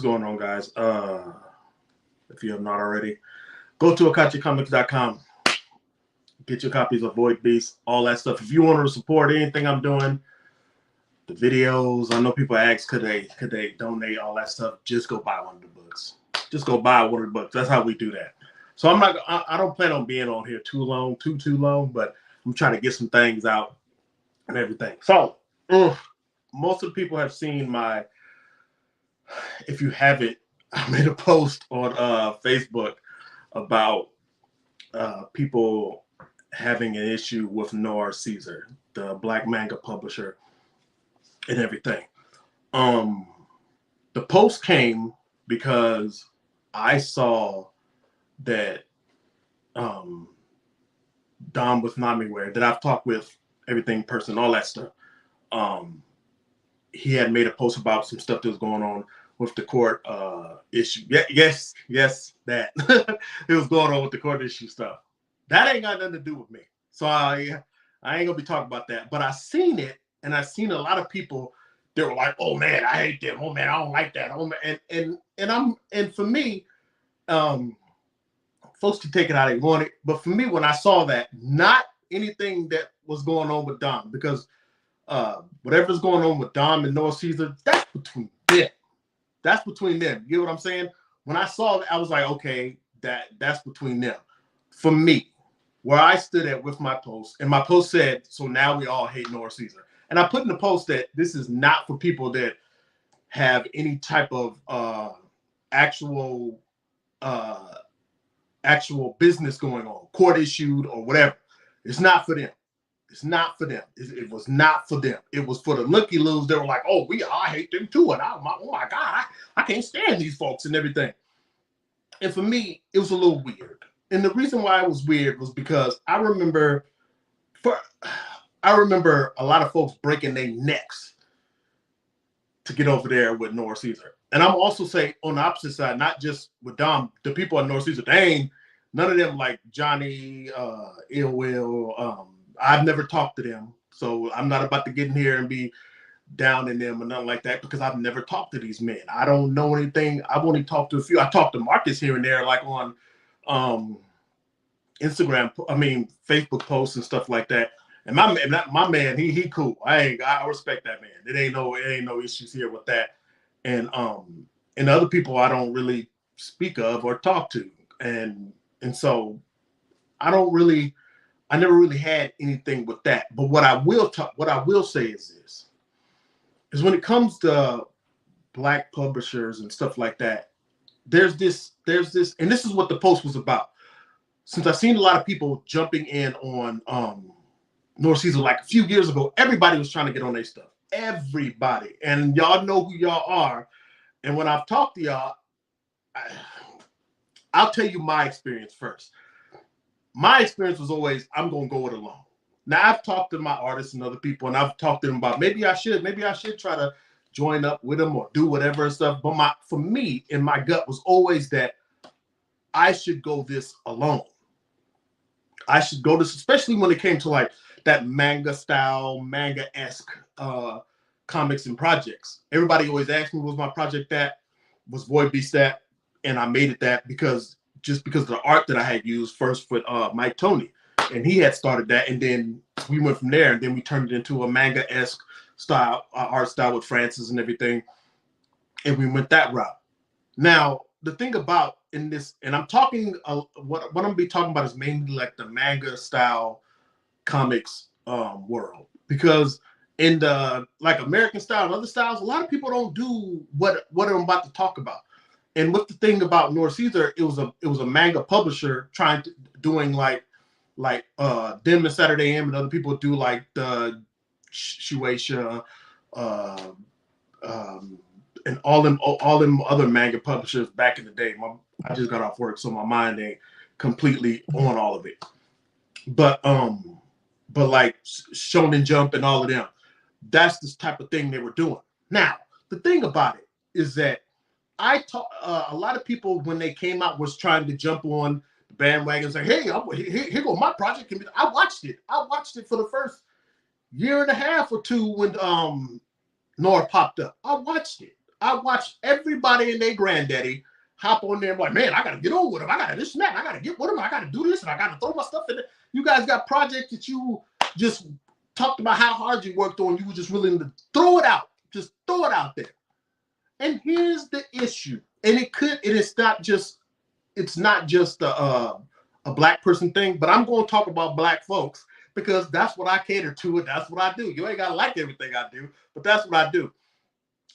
going on, guys? If you have not already, go to akachicomics.com. Get your copies of Void Beast, all that stuff. If you want to support anything I'm doing, the videos, I know people ask, could they donate, all that stuff. Just go buy one of the books. Just go buy one of the books. That's how we do that. So I don't plan on being on here too long, but I'm trying to get some things out and everything. So most of the people have seen my, if you haven't, I made a post on Facebook about people having an issue with Noir Caesar, the black manga publisher, and everything. The post came because I saw that Dom with Namiware, that I've talked with, everything person, all that stuff. He had made a post about some stuff that was going on with the court issue. Yes, that. It was going on with the court issue stuff. That ain't got nothing to do with me. So I ain't gonna be talking about that. But I seen it, and I seen a lot of people that were like, "Oh man, I hate that. Oh man, I don't like that." Oh man, and for me, folks can take it how they want it. But for me, when I saw that, not anything that was going on with Dom, because whatever's going on with Dom and Noah Caesar, that's between them. That's between them. You get what I'm saying? When I saw that, I was like, okay, that's between them. For me, where I stood at with my post, and my post said, so now we all hate Noah Caesar. And I put in the post that this is not for people that have any type of actual business going on, court issued or whatever. It's not for them. It's not for them. It was not for them. It was for the looky-loos. They were like, oh, I hate them too. And oh my God, I can't stand these folks and everything. And for me, it was a little weird. And the reason why it was weird was because I remember a lot of folks breaking their necks to get over there with Noah Caesar. And I'm also saying on the opposite side, not just with Dom, the people at Noah Caesar, they ain't none of them like Johnny, Ill Will. I've never talked to them, so I'm not about to get in here and be down in them or nothing like that, because I've never talked to these men. I don't know anything. I've only talked to a few. I talked to Marcus here and there, like on Instagram, Facebook posts and stuff like that. And my man, he cool. I respect that man. It ain't no issues here with that. And other people I don't really speak of or talk to, and so I never really had anything with that. But what I will say is this: is when it comes to black publishers and stuff like that, there's this, and this is what the post was about. Since I've seen a lot of people jumping in on Noah Caesar, like a few years ago, everybody was trying to get on their stuff. Everybody. And y'all know who y'all are. And when I've talked to y'all, I'll tell you my experience first. My experience was always, I'm going to go it alone. Now, I've talked to my artists and other people, and I've talked to them about maybe I should try to join up with them or do whatever and stuff. But for me, in my gut was always that I should go this alone. I should go this, especially when it came to like that manga-esque comics and projects. Everybody always asked me, was my project that? Was Void Beast that? And I made it that because of the art that I had used first with Mike Tony. And he had started that, and then we went from there, and then we turned it into a manga-esque style, art style with Francis and everything, and we went that route. Now, the thing about in this, and I'm talking, what I'm going to be talking about is mainly like the manga style comics world, because in the like American style and other styles, a lot of people don't do what I'm about to talk about. And with the thing about Noah Caesar, it was a manga publisher doing like them and Saturday M and other people do like the Shueisha, and all them other manga publishers back in the day. I just got off work, so my mind ain't completely on all of it. But like Shonen Jump and all of them, that's this type of thing they were doing. Now, the thing about it is that a lot of people when they came out was trying to jump on the bandwagon and say, "Hey, here go my project." I watched it. I watched it for the first year and a half or two when Noir popped up. I watched it. I watch everybody and their granddaddy hop on there and like, man, I gotta get on with him. I gotta this and that. I gotta get with him. I gotta do this and I gotta throw my stuff in there. You guys got projects that you just talked about how hard you worked on. You were just willing to throw it out. Just throw it out there. And here's the issue. And it's not just a black person thing, but I'm going to talk about black folks because that's what I cater to and that's what I do. You ain't got to like everything I do, but that's what I do.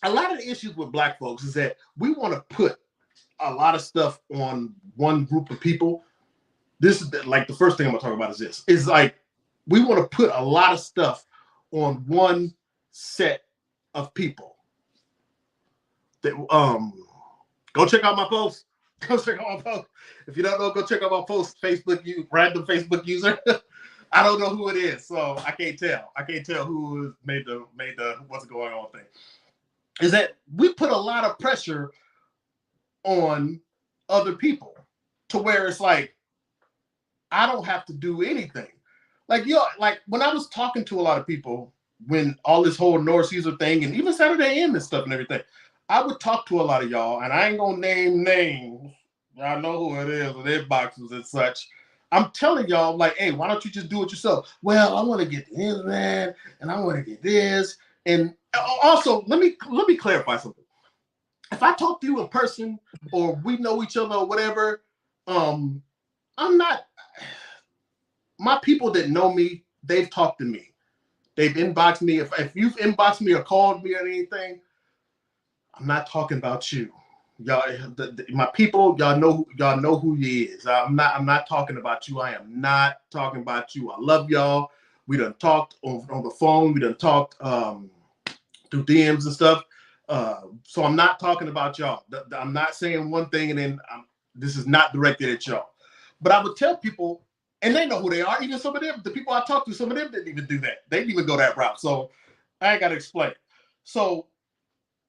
A lot of the issues with black folks is that we want to put a lot of stuff on one group of people. This is like the first thing I'm going to talk about is this. It's like we want to put a lot of stuff on one set of people. That, go check out my post. Go check out my post. If you don't know, go check out my post. Random Facebook user. I don't know who it is, so I can't tell. I can't tell who made the what's going on thing. Is that we put a lot of pressure on other people to where it's like I don't have to do anything. Like when I was talking to a lot of people when all this whole Noir Caesar thing and even Saturday AM and stuff and everything, I would talk to a lot of y'all, and I ain't gonna name names. I know who it is with inboxes and such. I'm telling y'all, like, hey, why don't you just do it yourself? Well, I want to get the internet, and I want to get this. And also, let me clarify something. If I talk to you in person, or we know each other, or whatever, I'm not. My people that know me, they've talked to me. They've inboxed me. If you've inboxed me or called me or anything, I'm not talking about you. Y'all, my people, y'all know who he is. I'm not talking about you. I am not talking about you. I love y'all. We done talked on the phone. We done talked through DMs and stuff. So I'm not talking about y'all. I'm not saying one thing and then this is not directed at y'all. But I would tell people, and they know who they are. Even some of them, the people I talked to, some of them didn't even do that. They didn't even go that route. So I ain't got to explain. So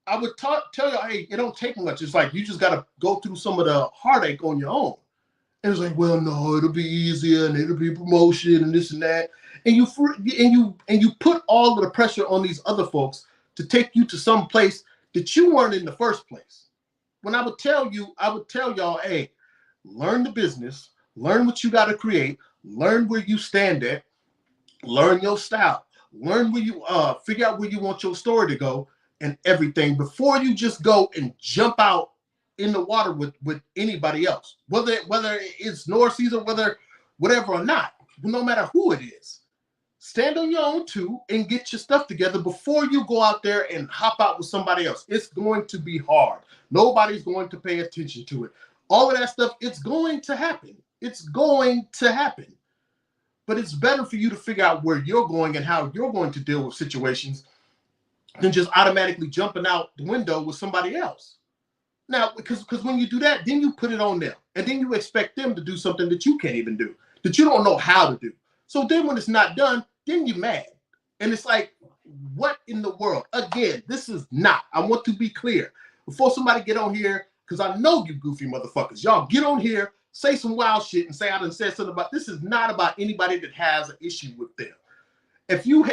I would tell y'all, hey, it don't take much. It's like you just got to go through some of the heartache on your own. And it's like, well, no, it'll be easier and it'll be promotion and this and that. And you put all of the pressure on these other folks to take you to some place that you weren't in the first place. When I would tell y'all, hey, learn the business, learn what you got to create, learn where you stand at, learn your style, learn where you figure out where you want your story to go and everything before you just go and jump out in the water with anybody else, whether it's Noir Caesar, whatever or not, no matter who it is. Stand on your own too and get your stuff together before you go out there and hop out with somebody else. It's going to be hard. Nobody's going to pay attention to it. All of that stuff, it's going to happen. It's going to happen. But it's better for you to figure out where you're going and how you're going to deal with situations than just automatically jumping out the window with somebody else. Now, because when you do that, then you put it on them. And then you expect them to do something that you can't even do, that you don't know how to do. So then when it's not done, then you're mad. And it's like, what in the world? Again, this is not. I want to be clear. Before somebody get on here, because I know you goofy motherfuckers. Y'all get on here, say some wild shit, and say I done said something about this is not about anybody that has an issue with them. If you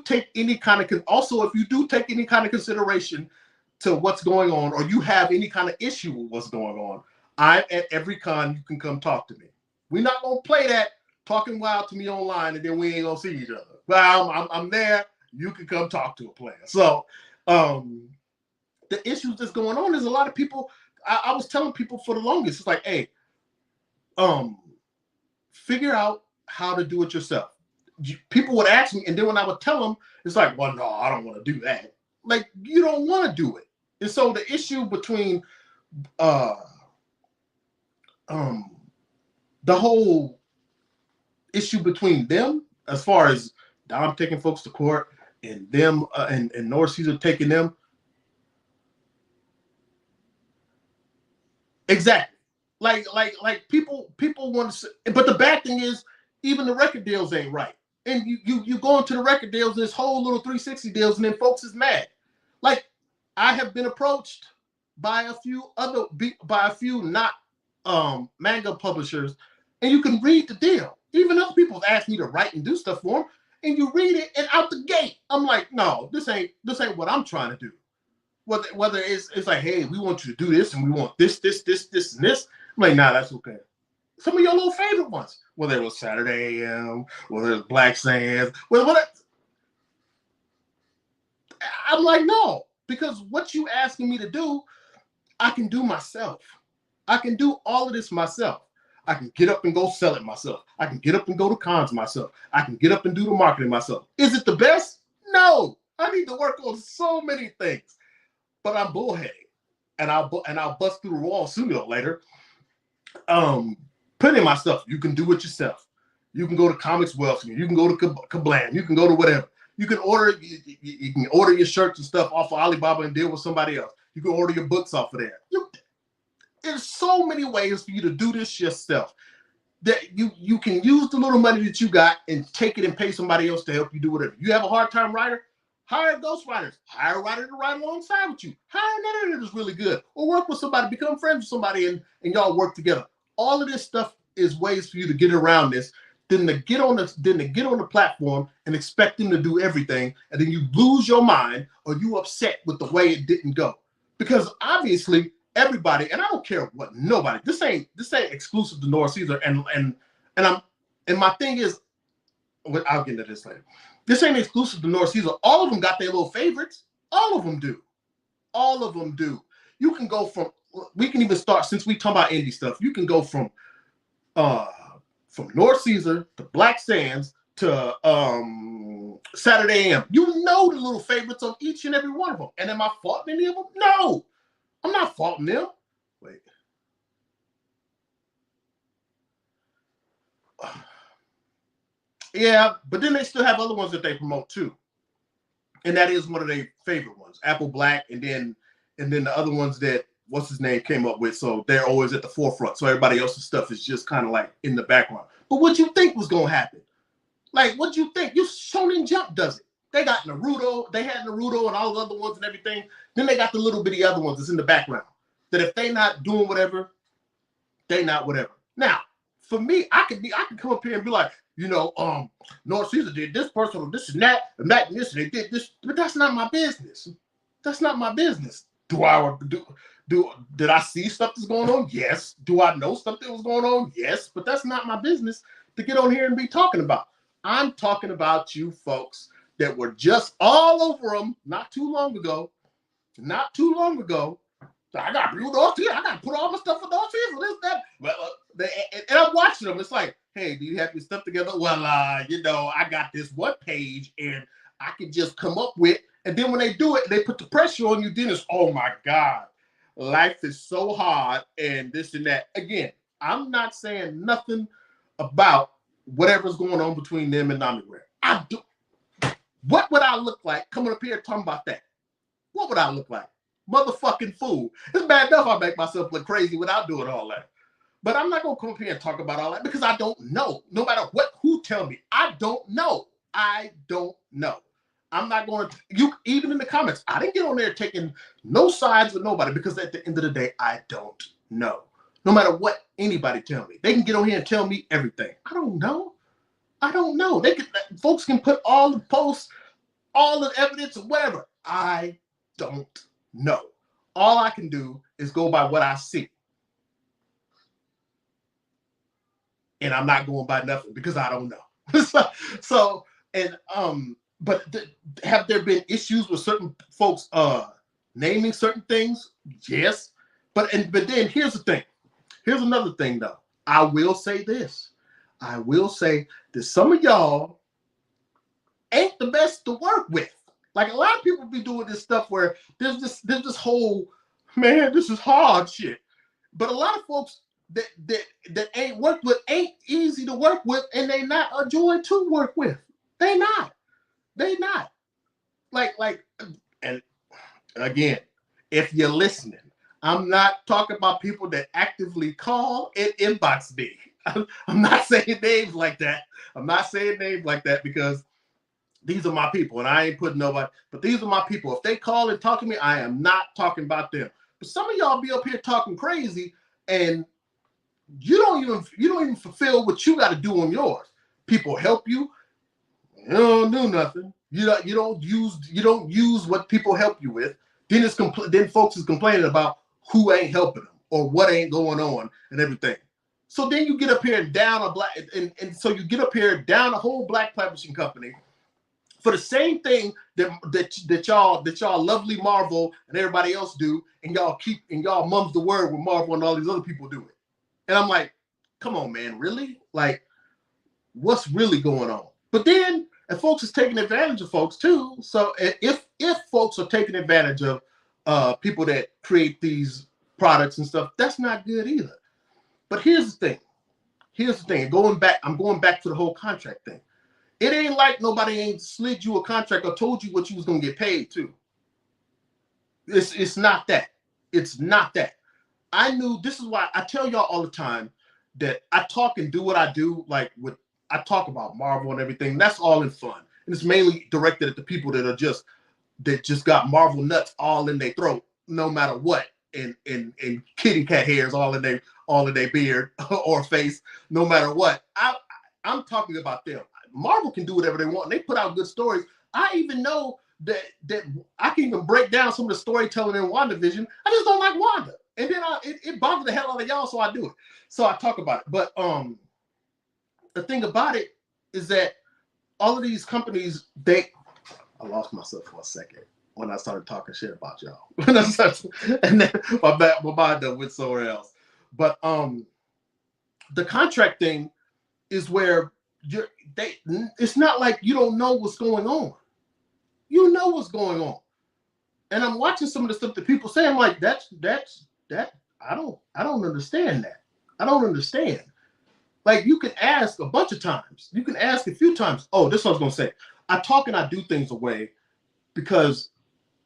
take any kind of if you do take any kind of consideration to what's going on, or you have any kind of issue with what's going on, I'm at every con. You can come talk to me. We're not gonna play that talking wild to me online, and then we ain't gonna see each other. But I'm there. You can come talk to a player. So the issues that's going on is a lot of people. I was telling people for the longest, it's like, hey, figure out how to do it yourself. People would ask me, and then when I would tell them, it's like, well, no, I don't want to do that. Like, you don't want to do it. And so the issue between the whole issue between them, as far as Dom taking folks to court and them and Noir Caesar taking them. Exactly. Like people want to, but the bad thing is even the record deals ain't right. And you go into the record deals, this whole little 360 deals, and then folks is mad. Like, I have been approached by a few not manga publishers, and you can read the deal. Even other people have asked me to write and do stuff for them, and you read it, and out the gate, I'm like, no, this ain't what I'm trying to do. Whether it's like, hey, we want you to do this and we want this, and this. I'm like, nah, that's okay. Some of your little favorite ones, whether it was Saturday AM, whether it was Black Sands, I'm like, no, because what you asking me to do, I can do myself. I can do all of this myself. I can get up and go sell it myself. I can get up and go to cons myself. I can get up and do the marketing myself. Is it the best? No. I need to work on so many things, but I'm bullheaded, and I'll bust through the wall sooner or later. Put in my stuff. You can do it yourself. You can go to Comics Wealth. You can go to Kablam. You can go to whatever. You can order your shirts and stuff off of Alibaba and deal with somebody else. You can order your books off of there. There's so many ways for you to do this yourself. That you can use the little money that you got and take it and pay somebody else to help you do whatever. You have a hard time writer, hire ghostwriters. Hire a writer to write alongside with you. Hire an editor that's really good. Or work with somebody, become friends with somebody, and y'all work together. All of this stuff is ways for you to get around this than to get on the platform and expect them to do everything, and then you lose your mind or you upset with the way it didn't go. Because obviously everybody, and I don't care what nobody, this ain't exclusive to Noir Caesar, and my thing is, I'll get into this later. This ain't exclusive to Noir Caesar. All of them got their little favorites. All of them do. All of them do. You can go from, we can even start, since we talk about indie stuff, you can go from Noir Caesar to Black Sands to Saturday AM. You know the little favorites of each and every one of them. And am I faulting any of them? No. I'm not faulting them. Wait. Yeah, but then they still have other ones that they promote too. And that is one of their favorite ones. Apple Black, and then the other ones that what's his name came up with. So they're always at the forefront. So everybody else's stuff is just kind of like in the background. But what you think was gonna happen? Like, what you think? Shonen Jump does it. They got Naruto, they had Naruto and all the other ones and everything. Then they got the little bitty other ones that's in the background. That if they not doing whatever, they not whatever. Now, for me, I can come up here and be like, Noir Caesar did this person, this and that, and this, and they did this, but that's not my business. That's not my business. Did I see stuff that's going on? Yes. Do I know stuff that was going on? Yes. But that's not my business to get on here and be talking about. I'm talking about you folks that were just all over them not too long ago. I got to put all my stuff on Noir Caesar, this, that. And I'm watching them. It's like, hey, do you have your stuff together? Well, I got this one page and I can just come up with. And then when they do it, they put the pressure on you. Then it's, oh my God, life is so hard and this and that. Again, I'm not saying nothing about whatever's going on between them and Namiware. I do. What would I look like coming up here talking about that? What would I look like? Motherfucking fool. It's bad enough I make myself look crazy without doing all that. But I'm not going to come up here and talk about all that because I don't know. No matter who tell me, I don't know. I don't know. I'm not going to, even in the comments, I didn't get on there taking no sides with nobody because at the end of the day, I don't know. No matter what anybody tell me. They can get on here and tell me everything. I don't know. Folks can put all the posts, all the evidence, or whatever. I don't know. All I can do is go by what I see. And I'm not going by nothing because I don't know. But have there been issues with certain folks naming certain things? Yes. But then here's the thing. Here's another thing though. I will say this. I will say that some of y'all ain't the best to work with. Like a lot of people be doing this stuff where there's this whole, man, this is hard shit. But a lot of folks that ain't worked with ain't easy to work with, and they not a joy to work with. They not. Like, and again, if you're listening, I'm not talking about people that actively call and inbox me. I'm not saying names like that. Because these are my people, and I ain't putting nobody, but these are my people. If they call and talk to me, I am not talking about them. But some of y'all be up here talking crazy, and you don't even fulfill what you got to do on yours. People help you. You don't do nothing. You don't use what people help you with. Then folks is complaining about who ain't helping them or what ain't going on and everything. So then you get up here and down a black, and so you get up here down a whole black publishing company for the same thing that y'all lovely Marvel and everybody else do, and y'all mums the word with Marvel and all these other people do it. And I'm like, come on, man, really? Like, what's really going on? But then, and folks is taking advantage of folks too. So if folks are taking advantage of people that create these products and stuff, that's not good either. But here's the thing. I'm going back to the whole contract thing. It ain't like nobody ain't slid you a contract or told you what you was gonna get paid to. It's not that. It's not that. I knew, this is why I tell y'all all the time that I talk and do what I do, like I talk about Marvel and everything. That's all in fun. And it's mainly directed at the people that just got Marvel nuts all in their throat, no matter what, and kitty cat hairs all in their beard or face, no matter what. I'm talking about them. Marvel can do whatever they want. They put out good stories. I even know that I can even break down some of the storytelling in WandaVision. I just don't like Wanda. And then it bothers the hell out of y'all, so I do it. So I talk about it. But the thing about it is that all of these companies, I lost myself for a second when I started talking shit about y'all. And then my mind went somewhere else. But the contract thing is where it's not like you don't know what's going on. You know what's going on. And I'm watching some of the stuff that people say. I'm like, that I don't understand that. I don't understand. Like, you can ask a bunch of times. You can ask a few times. Oh, this is what I was gonna say. I talk and I do things away because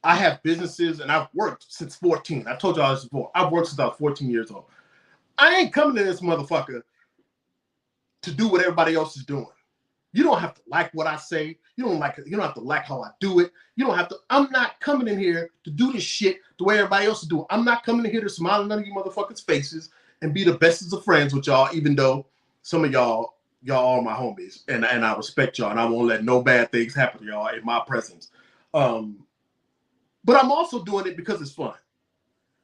I have businesses and I've worked since 14. I told y'all this before. I've worked since I was 14 years old. I ain't coming to this motherfucker to do what everybody else is doing. You don't have to like what I say. You don't have to like how I do it. You don't have to. I'm not coming in here to do this shit the way everybody else is doing. I'm not coming in here to smile in none of you motherfuckers' faces and be the bestest of friends with y'all, even though some of y'all are my homies, and I respect y'all, and I won't let no bad things happen to y'all in my presence. But I'm also doing it because it's fun.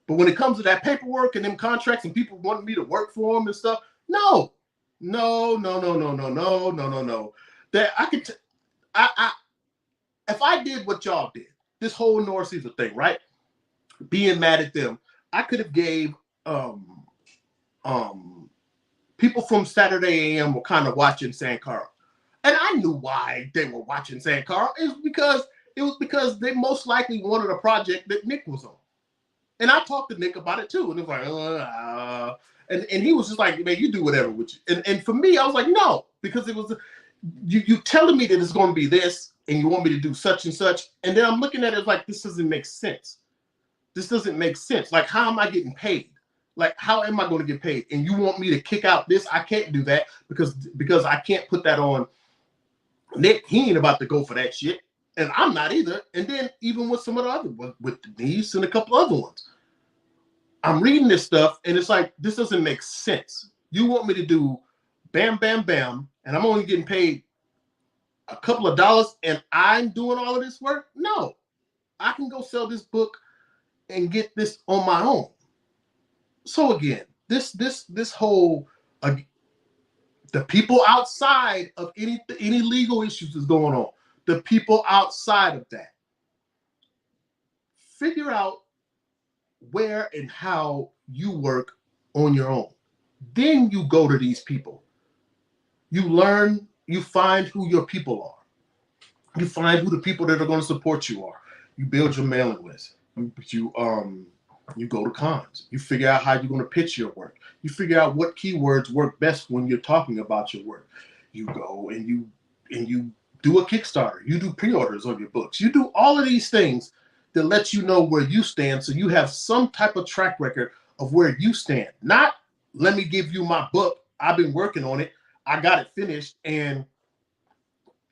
But when it comes to that paperwork and them contracts and people wanting me to work for them and stuff, no. That I could, if I did what y'all did, this whole Noir Caesar thing, right? Being mad at them, I could have gave people from Saturday AM were kind of watching Sankara, and I knew why they were watching Sankara. It was because they most likely wanted a project that Nick was on, and I talked to Nick about it too, and it was like, and he was just like, man, you do whatever with you. And for me, I was like, no, because it was you telling me that it's going to be this, and you want me to do such and such, and then I'm looking at it like, this doesn't make sense. This doesn't make sense. Like, how am I getting paid? Like, how am I going to get paid? And you want me to kick out this? I can't do that because I can't put that on Nick. He ain't about to go for that shit, and I'm not either. And then even with some of the other ones, with Denise and a couple other ones, I'm reading this stuff, and it's like, this doesn't make sense. You want me to do bam, bam, bam, and I'm only getting paid a couple of dollars, and I'm doing all of this work? No, I can go sell this book and get this on my own. So again, this whole the people outside of any legal issues is going on. The people outside of that, figure out where and how you work on your own. Then you go to these people. You learn, you find who your people are. You find who the people that are going to support you are. You build your mailing list. You go to cons. You figure out how you're going to pitch your work. You figure out what keywords work best when you're talking about your work. You go and you do a Kickstarter. You do pre-orders on your books. You do all of these things that let you know where you stand, so you have some type of track record of where you stand. Not, let me give you my book. I've been working on it. I got it finished, and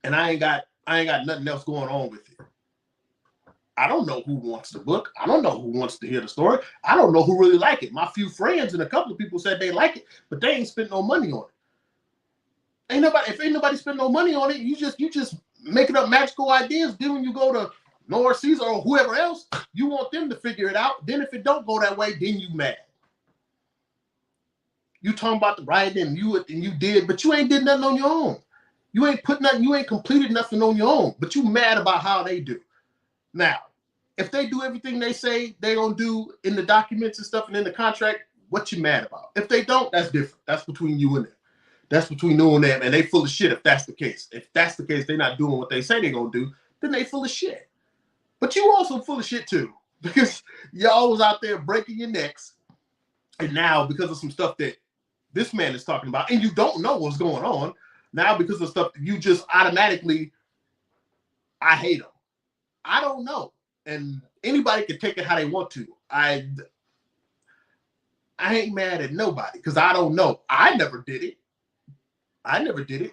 I ain't got nothing else going on with it. I don't know who wants the book. I don't know who wants to hear the story. I don't know who really like it. My few friends and a couple of people said they like it, but they ain't spent no money on it. If ain't nobody spend no money on it, you just making up magical ideas. Then when you go to Noir, Caesar, or whoever else, you want them to figure it out. Then if it don't go that way, then you mad. You talking about the right and you did, but you ain't did nothing on your own. You ain't put nothing, you ain't completed nothing on your own, but you mad about how they do. Now, if they do everything they say they gonna do in the documents and stuff and in the contract, what you mad about? If they don't, that's different. That's between you and them. That's between you and them, and they full of shit if that's the case. If that's the case, they're not doing what they say they're gonna do, then they full of shit. But you also full of shit too, because y'all was out there breaking your necks, and now because of some stuff that this man is talking about, and you don't know what's going on, now because of stuff you just automatically, I hate him. I don't know. And anybody can take it how they want to. I ain't mad at nobody because I don't know. I never did it.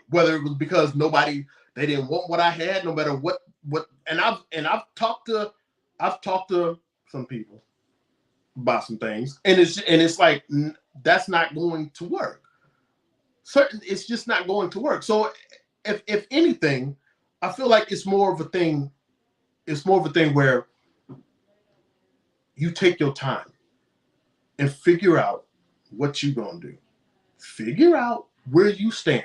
Whether it was because they didn't want what I had, no matter what. And I've talked to some people about some things, and it's like that's not going to work. It's just not going to work. So if anything, I feel like it's more of a thing. It's more of a thing where you take your time and figure out what you're going to do. Figure out where you stand.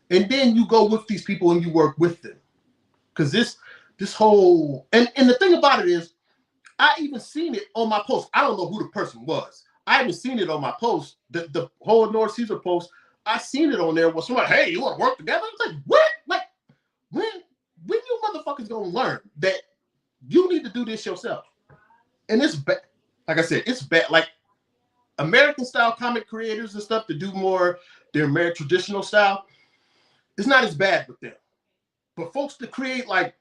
And then you go with these people and you work with them. Because this whole... And the thing about it is, I even seen it on my post. I don't know who the person was. I haven't seen it on my post. The whole North Caesar post, I seen it on there where somebody, hey, you want to work together? It's like, what? Like, when you motherfuckers going to learn that you need to do this yourself? And it's bad. Like I said, it's bad. Like American style comic creators and stuff to do more their American traditional style, it's not as bad with them. But folks that create like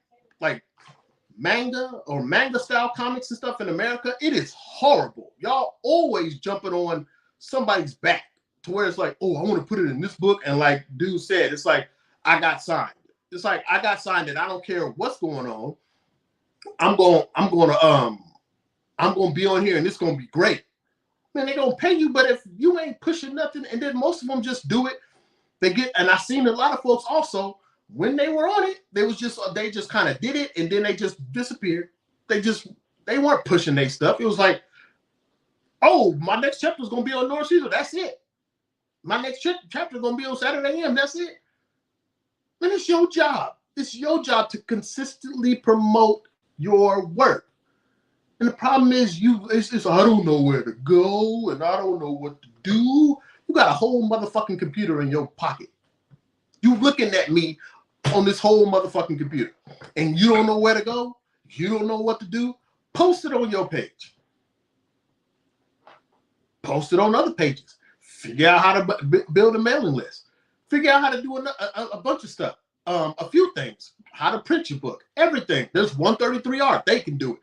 manga or manga style comics and stuff in America, it is horrible. Y'all always jumping on somebody's back to where it's like, oh, I want to put it in this book. And like dude said, it's like, I got signed. It's like, I got signed and I don't care what's going on. I'm going to be on here and it's going to be great. Man, they're going to pay you, but if you ain't pushing nothing, and then most of them just do it, and I seen a lot of folks also, when they were on it, they just kind of did it and then they just disappeared. They weren't pushing their stuff. It was like, oh, my next chapter is going to be on North Caesar. That's it. My next chapter is going to be on Saturday AM. That's it. Man, it's your job. It's your job to consistently promote your work. And the problem is I don't know where to go and I don't know what to do. You got a whole motherfucking computer in your pocket. You looking at me on this whole motherfucking computer and you don't know where to go. You don't know what to do. Post it on your page. Post it on other pages. Figure out how to build a mailing list. Figure out how to do a bunch of stuff. A few things. How to print your book. Everything. There's 133 art. They can do it.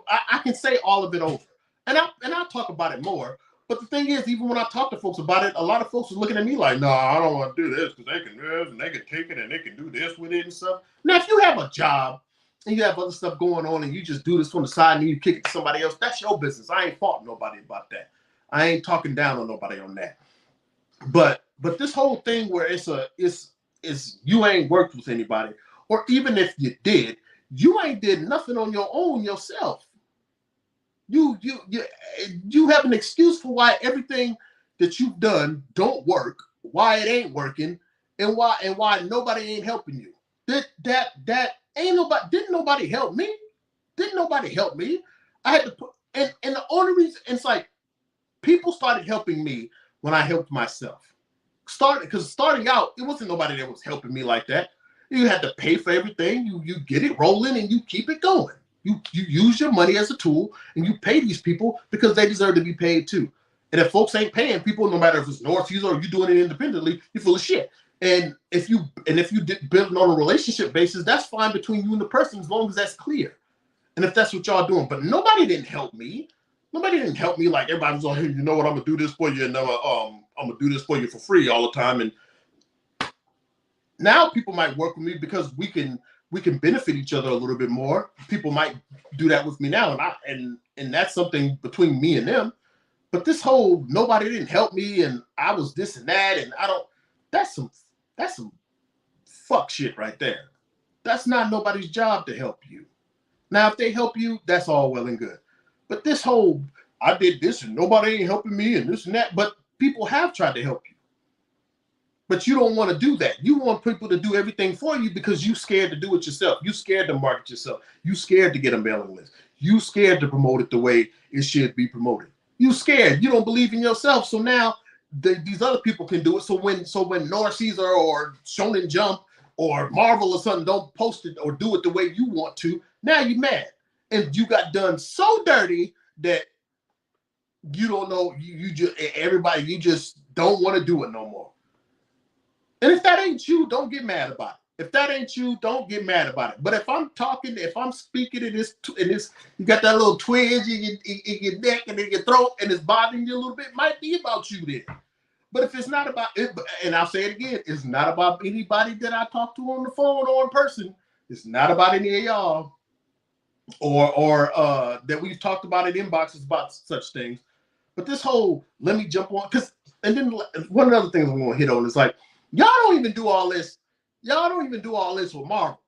I can say all of it over. And I'll talk about it more. But the thing is, even when I talk to folks about it, a lot of folks are looking at me like, no, I don't want to do this because they can do this and they can take it and they can do this with it and stuff. Now, if you have a job and you have other stuff going on and you just do this on the side and you kick it to somebody else, that's your business. I ain't faulting nobody about that. I ain't talking down on nobody on that. But this whole thing where it's you ain't worked with anybody, or even if you did, you ain't did nothing on your own yourself. You have an excuse for why everything that you've done don't work, why it ain't working, and why nobody ain't helping you. That ain't nobody. Didn't nobody help me? Didn't nobody help me? I had to put and the only reason it's like people started helping me when I helped myself. Starting out, it wasn't nobody that was helping me like that. You had to pay for everything. You get it rolling and you keep it going. You use your money as a tool and you pay these people because they deserve to be paid too. And if folks ain't paying people, no matter if it's North Caesar or you doing it independently, you're full of shit. And if you build it on a relationship basis, that's fine between you and the person as long as that's clear. And if that's what y'all doing, but nobody didn't help me. Nobody didn't help me. Like everybody was like, hey, you know what? I'm gonna do this for you, and I'm gonna do this for you for free all the time. And now people might work with me because we can benefit each other a little bit more. People might do that with me now, and that's something between me and them. But this whole nobody didn't help me, and I was this and that, and I don't. That's some fuck shit right there. That's not nobody's job to help you. Now, if they help you, that's all well and good. But this whole, I did this and nobody ain't helping me and this and that. But people have tried to help you. But you don't want to do that. You want people to do everything for you because you scared to do it yourself. You scared to market yourself. You scared to get a mailing list. You scared to promote it the way it should be promoted. You scared. You don't believe in yourself. So now these other people can do it. So when Noir Caesar or Shonen Jump or Marvel or something don't post it or do it the way you want to, now you're mad. And you got done so dirty that you don't know, you just don't want to do it no more. And if that ain't you, don't get mad about it. If that ain't you, don't get mad about it. But if I'm speaking in this, you got that little twinge in your neck and in your throat, and it's bothering you a little bit, it might be about you then. But if it's not about it, and I'll say it again, it's not about anybody that I talk to on the phone or in person. It's not about any of y'all, or that we've talked about in inboxes about such things. But this whole let me jump on, and then one of the other things I'm going to hit on is like, y'all don't even do all this. Y'all don't even do all this with Marvel.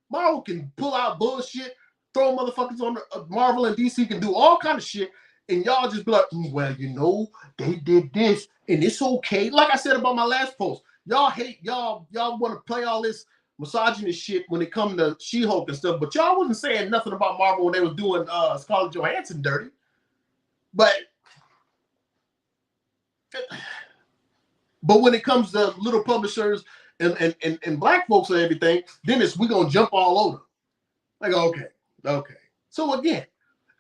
Marvel can pull out bullshit, throw motherfuckers on Marvel, and DC can do all kind of shit, and y'all just be like, well, you know, they did this, and it's okay. Like I said about my last post, y'all want to play all this misogynist shit when it comes to She-Hulk and stuff, but y'all wasn't saying nothing about Marvel when they was doing Scarlett Johansson dirty. But when it comes to little publishers and black folks and everything, then we're gonna jump all over. Like, okay. So again,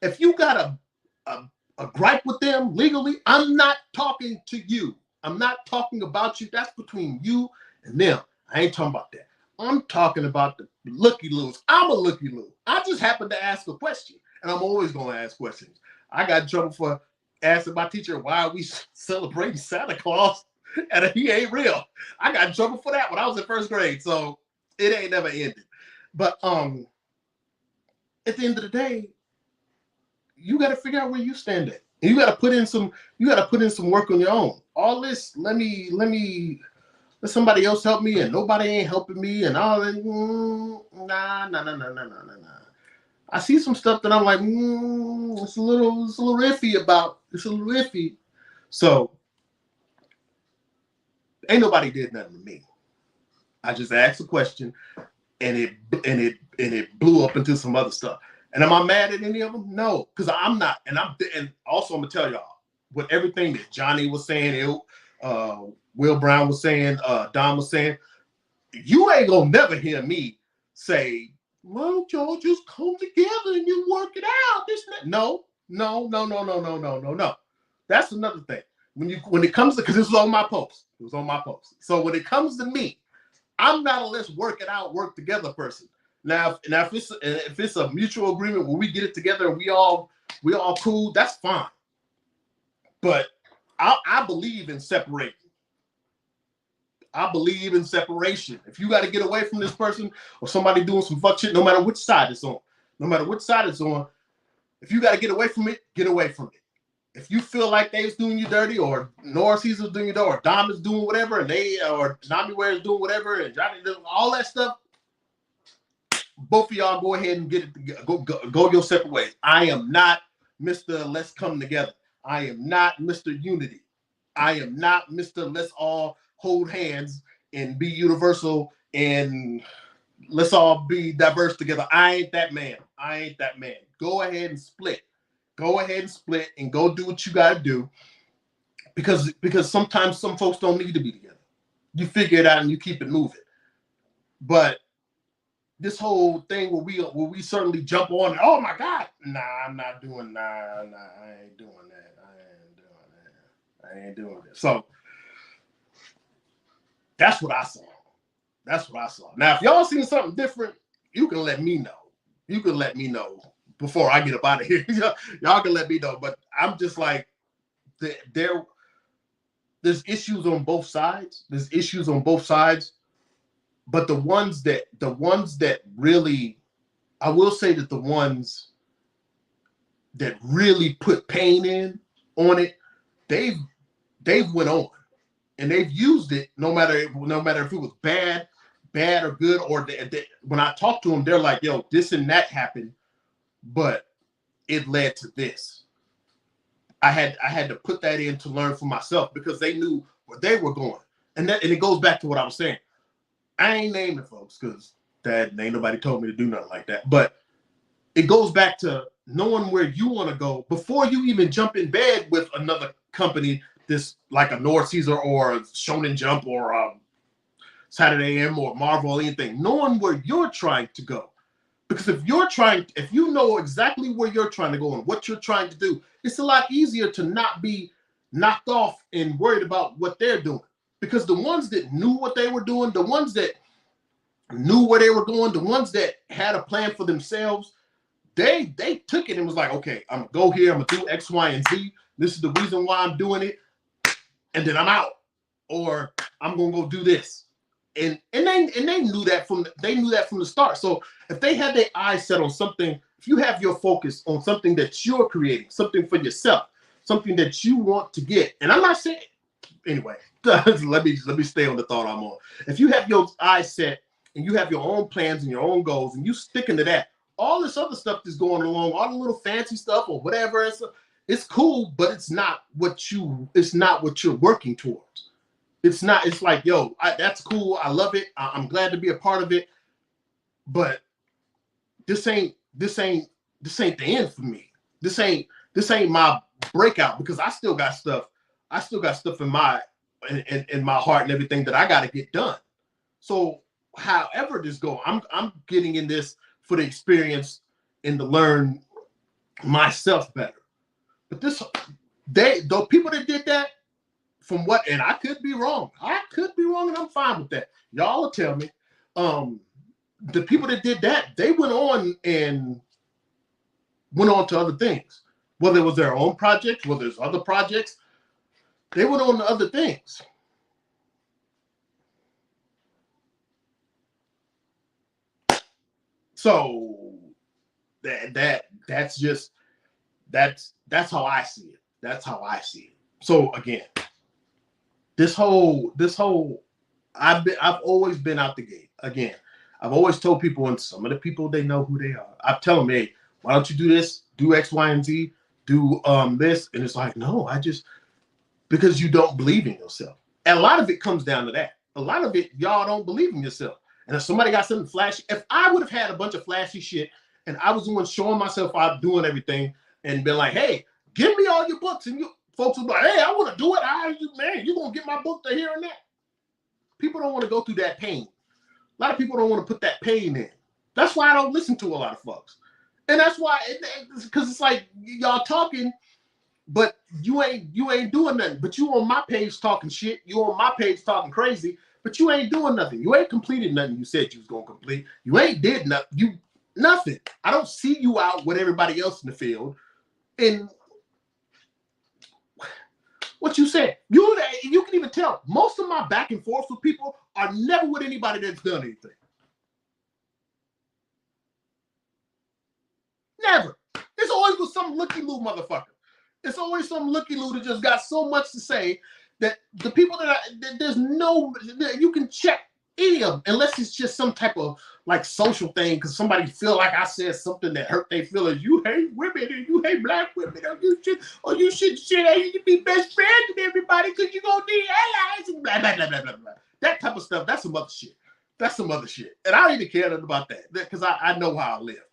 if you got a gripe with them legally, I'm not talking to you. I'm not talking about you. That's between you and them. I ain't talking about that. I'm talking about the looky-loos. I'm a looky-loo. I just happened to ask a question, and I'm always gonna ask questions. I got in trouble for asking my teacher, why are we celebrating Santa Claus? And he ain't real. I got in trouble for that when I was in first grade, so it ain't never ended. But at the end of the day, you got to figure out where you stand at. And you got to put in some work on your own. All this, let somebody else help me, and nobody ain't helping me, and all that. Nah. I see some stuff that I'm like, it's a little iffy about. It's a little iffy. So ain't nobody did nothing to me. I just asked a question, and it blew up into some other stuff. And am I mad at any of them? No, because I'm not. And also I'm gonna tell y'all what everything that Johnny was saying, Will Brown was saying, Don was saying. You ain't gonna never hear me say, "Well, y'all just come together and you work it out." No. That's another thing. When it comes to, because this was on my post. It was on my post. So when it comes to me, I'm not a let's work it out, work together person. Now if it's a mutual agreement where we get it together and we all cool, that's fine. But I believe in separating. I believe in separation. If you got to get away from this person or somebody doing some fuck shit, no matter which side it's on, if you got to get away from it, get away from it. If you feel like they's doing you dirty, or Noir Caesar's doing you dirty, or Dom is doing whatever, and or Nami Ware is doing whatever, and Johnny doing all that stuff, both of y'all go ahead and get it. Go your separate ways. I am not Mr. Let's come together. I am not Mr. Unity. I am not Mr. Let's all hold hands and be universal and let's all be diverse together. I ain't that man. Go ahead and split. And go do what you got to do, because sometimes some folks don't need to be together. You figure it out and you keep it moving. But this whole thing where we certainly jump on, oh my God, nah, I'm not doing, I ain't doing that. So that's what I saw. Now, if y'all seen something different, you can let me know. Before I get up out of here. Y'all can let me know. But I'm just like, there's issues on both sides. But the ones that really, I will say that the ones that really put pain on it, they've went on. And they've used it no matter if it was bad or good, or when I talk to them, they're like, yo, this and that happened. but it led to this. I had to put that in to learn for myself because they knew where they were going. And it goes back to what I was saying. I ain't naming folks because that ain't nobody told me to do nothing like that. But it goes back to knowing where you want to go before you even jump in bed with another company, this like a North Caesar or a Shonen Jump or Saturday AM or Marvel or anything. Knowing where you're trying to go. Because if you know exactly where you're trying to go and what you're trying to do, it's a lot easier to not be knocked off and worried about what they're doing. Because the ones that knew what they were doing, the ones that knew where they were going, the ones that had a plan for themselves, they took it and was like, okay, I'm gonna go here, I'm gonna do X, Y, and Z. This is the reason why I'm doing it, and then I'm out. Or I'm gonna go do this. And they knew that from the start. So if they had their eyes set on something, if you have your focus on something that you're creating, something for yourself, something that you want to get, and I'm not saying anyway, let me stay on the thought I'm on. If you have your eyes set and you have your own plans and your own goals and you sticking to that, all this other stuff that's going along, all the little fancy stuff or whatever, it's cool, but it's not what you're working towards. It's not. It's like, yo, that's cool. I love it. I'm glad to be a part of it. But this ain't the end for me. This ain't my breakout because I still got stuff. I still got stuff in my heart and everything that I got to get done. So however this go, I'm getting in this for the experience and to learn myself better. But those people that did that. From what, and I could be wrong. And I'm fine with that. Y'all will tell me. The people that did that, they went on to other things. Whether it was their own projects, whether it's other projects, they went on to other things. So that's how I see it. That's how I see it. So again, this whole I've always been out the gate. Again, I've always told people, and some of the people, they know who they are. I tell them, hey, why don't you do this? Do X, Y, and Z. Do this. And it's like, no, because you don't believe in yourself. And a lot of it comes down to that. A lot of it, y'all don't believe in yourself. And if somebody got something flashy, if I would have had a bunch of flashy shit and I was the one showing myself out doing everything and been like, hey, give me all your books, and you folks would be like, hey, I want to do it. You're going to get my book to here and that. People don't want to go through that pain. A lot of people don't want to put that pain in. That's why I don't listen to a lot of folks. And that's why, because it's like y'all talking, but you ain't doing nothing. But you on my page talking shit. You on my page talking crazy, but you ain't doing nothing. You ain't completed nothing you said you was going to complete. You ain't did nothing. Nothing. I don't see you out with everybody else in the field. And what you said, you can even tell most of my back and forth with people are never with anybody that's done anything. Never. It's always with some looky-loo motherfucker. It's always some looky-loo that just got so much to say that the people there's no, you can check any of them unless it's just some type of like social thing because somebody feel like I said something that hurt their feelings. You hate women and you hate black women or you should be best friends with everybody because you're gonna need allies and blah blah blah blah blah blah. That type of stuff, that's some other shit. And I don't even care about that because I know how I live.